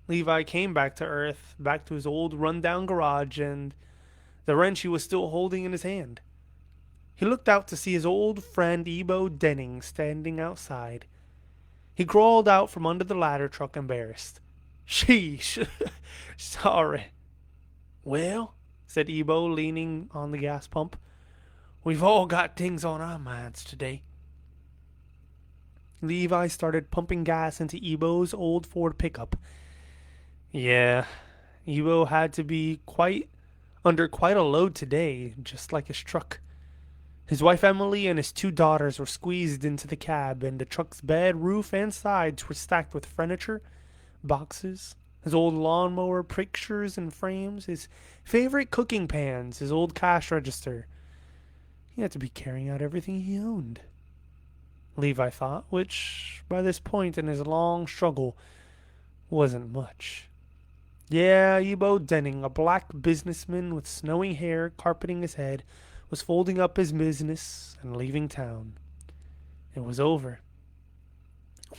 Levi came back to earth, back to his old run-down garage, and the wrench he was still holding in his hand. He looked out to see his old friend Ebo Denning standing outside. He crawled out from under the ladder truck, embarrassed. "Sheesh, sorry." "Well," said Ebo, leaning on the gas pump, "we've all got things on our minds today." Levi started pumping gas into Ebo's old Ford pickup. Yeah, Ebo had to be under quite a load today, just like his truck. His wife Emily and his two daughters were squeezed into the cab, and the truck's bed, roof, and sides were stacked with furniture, boxes, his old lawnmower pictures and frames, his favorite cooking pans, his old cash register. He had to be carrying out everything he owned, Levi thought, which, by this point in his long struggle, wasn't much. Yeah, Ebo Denning, a black businessman with snowy hair carpeting his head, was folding up his business and leaving town. It was over.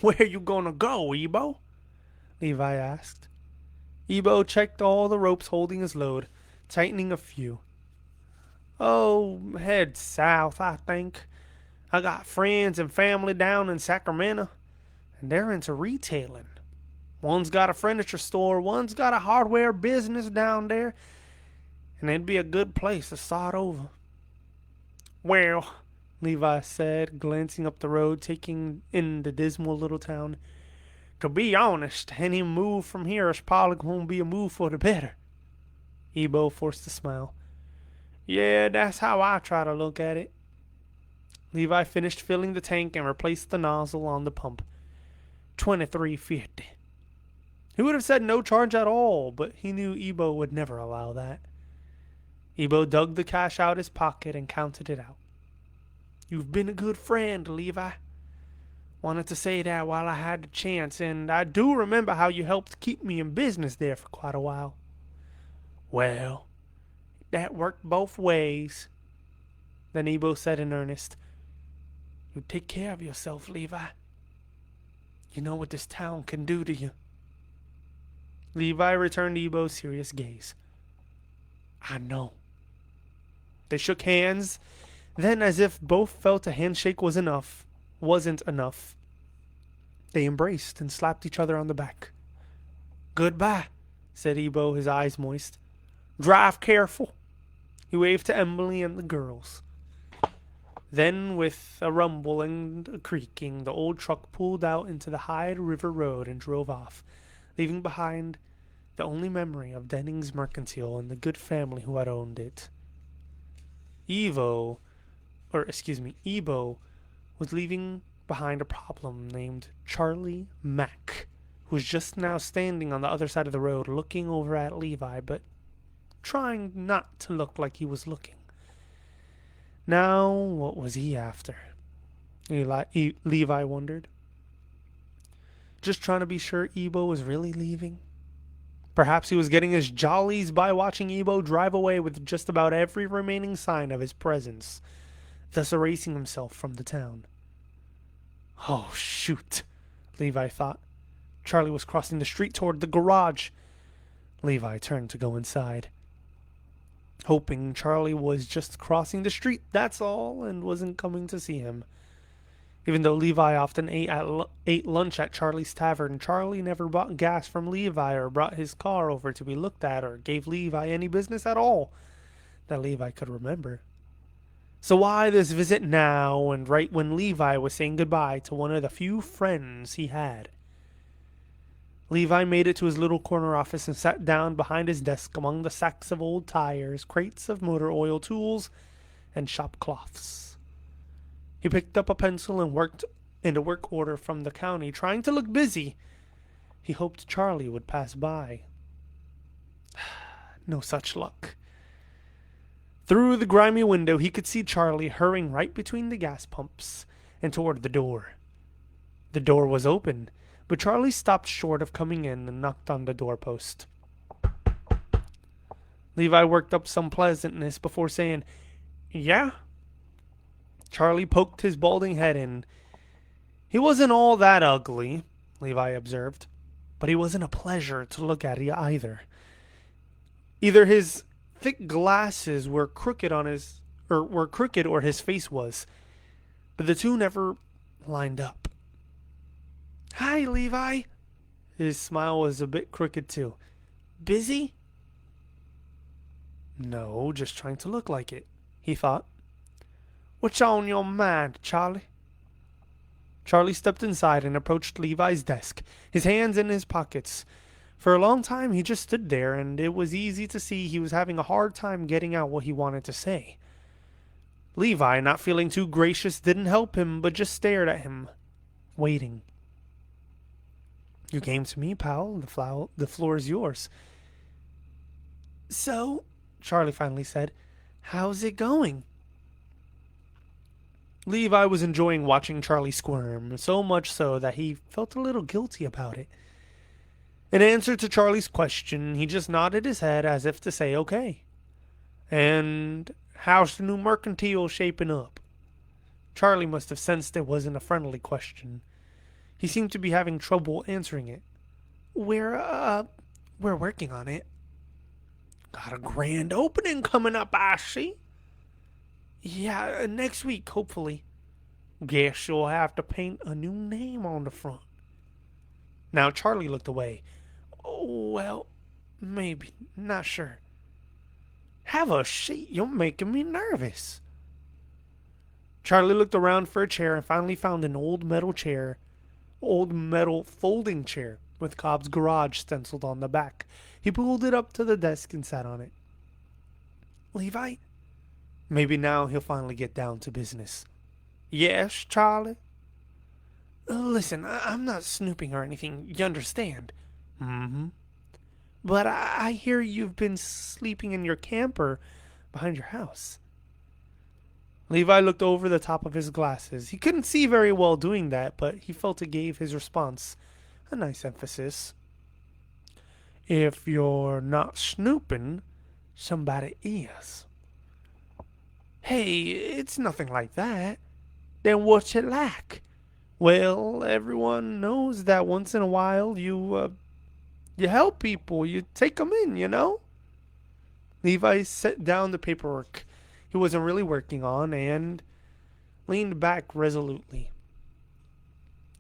"Where you gonna go, Ebo?" Levi asked. Ebo checked all the ropes holding his load, tightening a few. "Oh, head south, I think. I got friends and family down in Sacramento, and they're into retailing. One's got a furniture store, one's got a hardware business down there, and it'd be a good place to start over." "Well," Levi said, glancing up the road, taking in the dismal little town, "to be honest, any move from here is probably going to be a move for the better." Ebo forced a smile. "Yeah, that's how I try to look at it." Levi finished filling the tank and replaced the nozzle on the pump. $23.50. He would have said no charge at all, but he knew Ebo would never allow that. Ebo dug the cash out his pocket and counted it out. "You've been a good friend, Levi. Wanted to say that while I had the chance, and I do remember how you helped keep me in business there for quite a while." "Well, that worked both ways." Then Ebo said in earnest, "You take care of yourself, Levi. You know what this town can do to you. Levi returned Ebo's serious gaze. I know. They shook hands. Then, as if both felt a handshake wasn't enough, they embraced and slapped each other on the back. Goodbye, said Ebo, his eyes moist. Drive careful. He waved to Emily and the girls. Then, with a rumble and a creaking, the old truck pulled out into the Hyde River Road and drove off, leaving behind the only memory of Denning's Mercantile and the good family who had owned it. Ebo was leaving behind a problem named Charlie Mack, who was just now standing on the other side of the road looking over at Levi, but trying not to look like he was looking. Now, what was he after? Levi wondered. Just trying to be sure Ebo was really leaving? Perhaps he was getting his jollies by watching Ebo drive away with just about every remaining sign of his presence, thus erasing himself from the town. Oh, shoot, Levi thought. Charlie was crossing the street toward the garage. Levi turned to go inside, hoping Charlie was just crossing the street, that's all, and wasn't coming to see him. Even though Levi often ate lunch at Charlie's Tavern, Charlie never bought gas from Levi or brought his car over to be looked at or gave Levi any business at all that Levi could remember. So why this visit now, and right when Levi was saying goodbye to one of the few friends he had? Levi made it to his little corner office and sat down behind his desk among the sacks of old tires, crates of motor oil tools, and shop cloths. He picked up a pencil and worked in a work order from the county, trying to look busy. He hoped Charlie would pass by. No such luck. Through the grimy window, he could see Charlie hurrying right between the gas pumps and toward the door. The door was open, but Charlie stopped short of coming in and knocked on the doorpost. Levi worked up some pleasantness before saying, "Yeah?" Charlie poked his balding head in. He wasn't all that ugly, Levi observed, but he wasn't a pleasure to look at either. Either his thick glasses were crooked or his face was, but the two never lined up. "Hi, Levi." His smile was a bit crooked too. "Busy?" No, just trying to look like it, he thought. "What's on your mind, Charlie?" Charlie stepped inside and approached Levi's desk, his hands in his pockets. For a long time he just stood there, and it was easy to see he was having a hard time getting out what he wanted to say. Levi, not feeling too gracious, didn't help him, but just stared at him, waiting. "You came to me, pal. The floor is yours." "So," Charlie finally said, "how's it going?" Levi was enjoying watching Charlie squirm, so much so that he felt a little guilty about it. In answer to Charlie's question, he just nodded his head as if to say, "Okay." "And how's the new mercantile shaping up?" Charlie must have sensed it wasn't a friendly question. He seemed to be having trouble answering it. We're working on it." "Got a grand opening coming up, I see." "Yeah, next week, hopefully." "Guess you'll have to paint a new name on the front." Now Charlie looked away. "Oh, well, maybe. Not sure." "Have a seat. You're making me nervous." Charlie looked around for a chair and finally found an old metal folding chair with Cobb's Garage stenciled on the back. He pulled it up to the desk and sat on it. "Levi?" Maybe now he'll finally get down to business. "Yes, Charlie?" "Listen, I'm not snooping or anything, you understand?" "Mm-hmm." "But I hear you've been sleeping in your camper behind your house." Levi looked over the top of his glasses. He couldn't see very well doing that, but he felt it gave his response a nice emphasis. "If you're not snooping, somebody is." "Hey, it's nothing like that." "Then what's it like?" Well, everyone knows that once in a while you help people, you take them in, you know? Levi set down the paperwork he wasn't really working on and leaned back resolutely.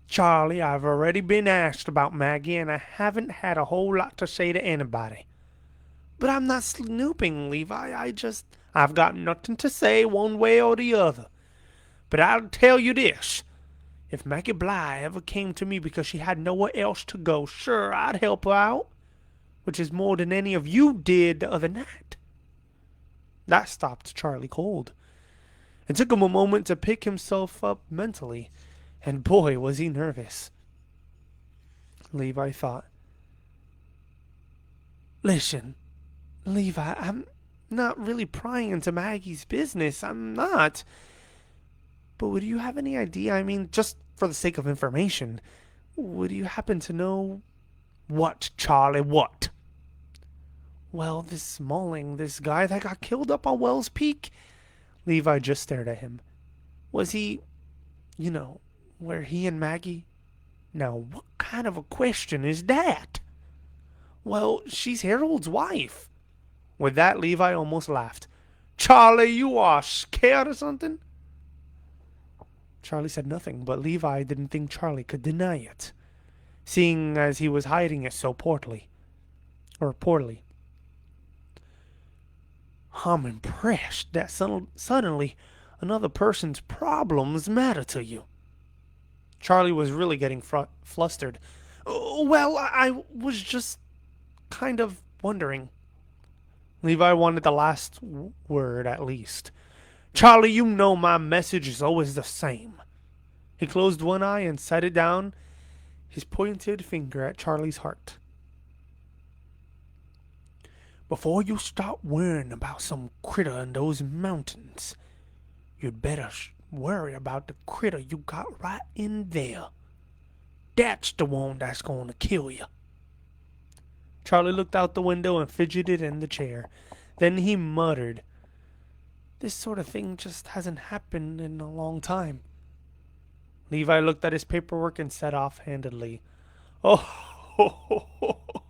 Charlie, I've already been asked about Maggie, and I haven't had a whole lot to say to anybody. But I'm not snooping, Levi. I've got nothing to say one way or the other. But I'll tell you this. If Maggie Bly ever came to me because she had nowhere else to go, sure, I'd help her out, which is more than any of you did the other night. That stopped Charlie cold. It took him a moment to pick himself up mentally, and boy, was he nervous. Levi thought, Listen, Levi, I'm not really prying into Maggie's business. I'm not. But would you have any idea? I mean, just for the sake of information, would you happen to know what, Charlie? What? Well, this Smalling, this guy that got killed up on Wells Peak. Levi just stared at him. Was he, you know, where he and Maggie? Now, what kind of a question is that? Well, she's Harold's wife. With that, Levi almost laughed. Charlie, you are scared or something? Charlie said nothing, but Levi didn't think Charlie could deny it, seeing as he was hiding it so poorly. I'm impressed that suddenly another person's problems matter to you. Charlie was really getting flustered. Well, I was just kind of wondering. Levi wanted the last word at least. Charlie, you know my message is always the same. He closed one eye and set it down, his pointed finger at Charlie's heart. Before you start worrying about some critter in those mountains, you'd better worry about the critter you got right in there. That's the one that's going to kill you. Charlie looked out the window and fidgeted in the chair. Then he muttered, This sort of thing just hasn't happened in a long time. Levi looked at his paperwork and said offhandedly, Oh,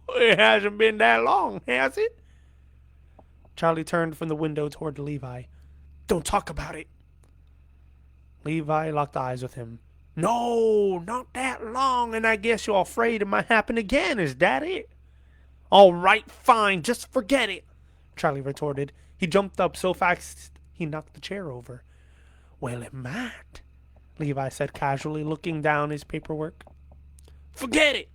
it hasn't been that long, has it? Charlie turned from the window toward Levi. Don't talk about it. Levi locked eyes with him. No, not that long, and I guess you're afraid it might happen again, is that it? All right, fine, just forget it, Charlie retorted. He jumped up so fast he knocked the chair over. Well, it might, Levi said casually, looking down his paperwork. Forget it!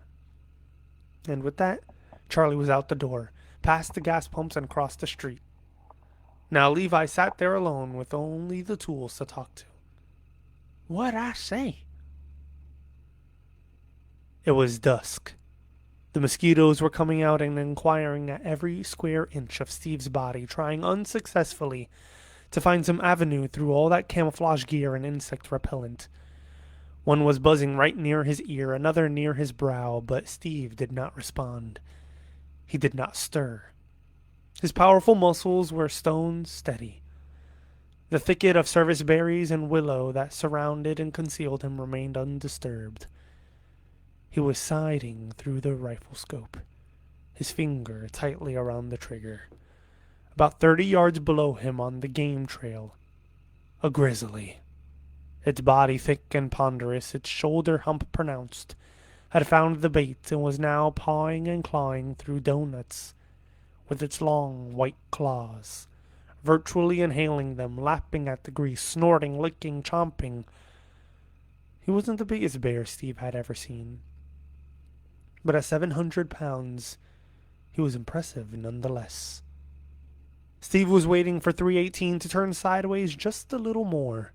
And with that, Charlie was out the door, past the gas pumps and across the street. Now Levi sat there alone with only the tools to talk to. What'd I say? It was dusk. The mosquitoes were coming out and inquiring at every square inch of Steve's body, trying unsuccessfully to find some avenue through all that camouflage gear and insect repellent. One was buzzing right near his ear, another near his brow, but Steve did not respond. He did not stir. His powerful muscles were stone steady. The thicket of service berries and willow that surrounded and concealed him remained undisturbed. He was sighting through the rifle scope, his finger tightly around the trigger. About 30 yards below him on the game trail, a grizzly, its body thick and ponderous, its shoulder hump pronounced, had found the bait and was now pawing and clawing through doughnuts with its long white claws, virtually inhaling them, lapping at the grease, snorting, licking, chomping. He wasn't the biggest bear Steve had ever seen, but at 700 pounds, he was impressive nonetheless. Steve was waiting for 318 to turn sideways just a little more.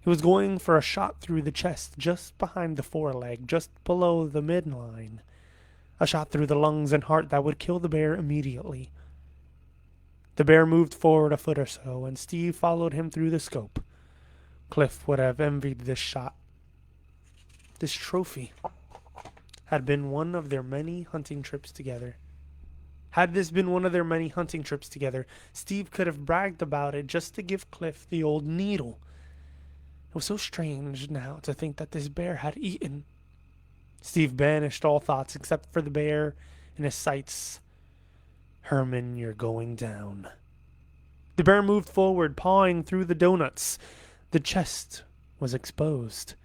He was going for a shot through the chest, just behind the foreleg, just below the midline. A shot through the lungs and heart that would kill the bear immediately. The bear moved forward a foot or so, and Steve followed him through the scope. Cliff would have envied this shot. This trophy had been one of their many hunting trips together. Had this been one of their many hunting trips together, Steve could have bragged about it just to give Cliff the old needle. It was so strange now to think that this bear had eaten. Steve banished all thoughts except for the bear in his sights. Herman, you're going down. The bear moved forward, pawing through the donuts. The chest was exposed.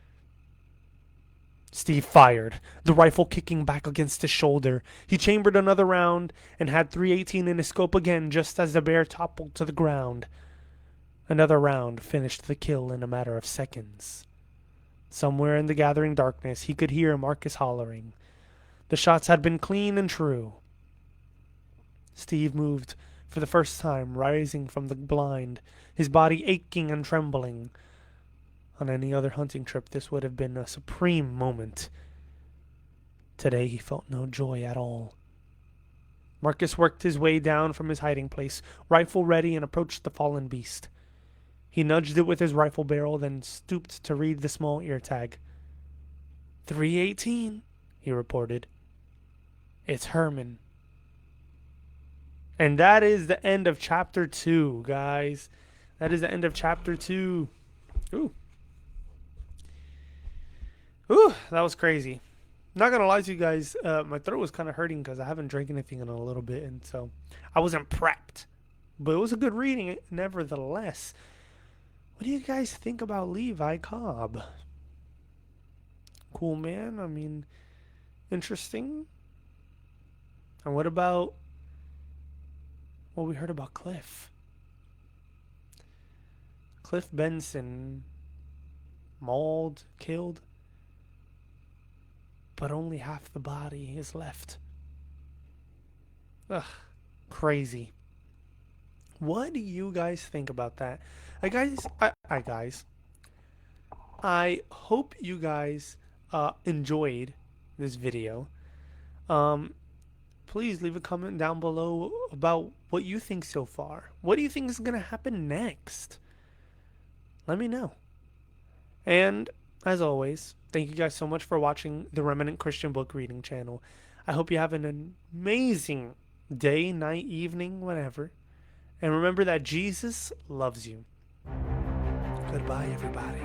Steve fired, the rifle kicking back against his shoulder. He chambered another round and had 318 in his scope again just as the bear toppled to the ground. Another round finished the kill in a matter of seconds. Somewhere in the gathering darkness, he could hear Marcus hollering. The shots had been clean and true. Steve moved for the first time, rising from the blind, his body aching and trembling. On any other hunting trip, this would have been a supreme moment. Today, he felt no joy at all. Marcus worked his way down from his hiding place, rifle ready, and approached the fallen beast. He nudged it with his rifle barrel, then stooped to read the small ear tag. 318, he reported. It's Herman. And that is the end of chapter 2, guys. That is the end of chapter 2. Ooh. Ooh, that was crazy. Not gonna lie to you guys, my throat was kind of hurting because I haven't drank anything in a little bit, and so I wasn't prepped. But it was a good reading, nevertheless. What do you guys think about Levi Cobb? Cool man. I mean, interesting. And what about what we heard about Cliff? Cliff Benson mauled, killed, but only half the body is left. Ugh, crazy. What do you guys think about that? I hope you guys enjoyed this video. Please leave a comment down below about what you think so far. What do you think is going to happen next? Let me know. And as always, thank you guys so much for watching the Remnant Christian Book Reading channel. I hope you have an amazing day, night, evening, whatever. And remember that Jesus loves you. Goodbye, everybody.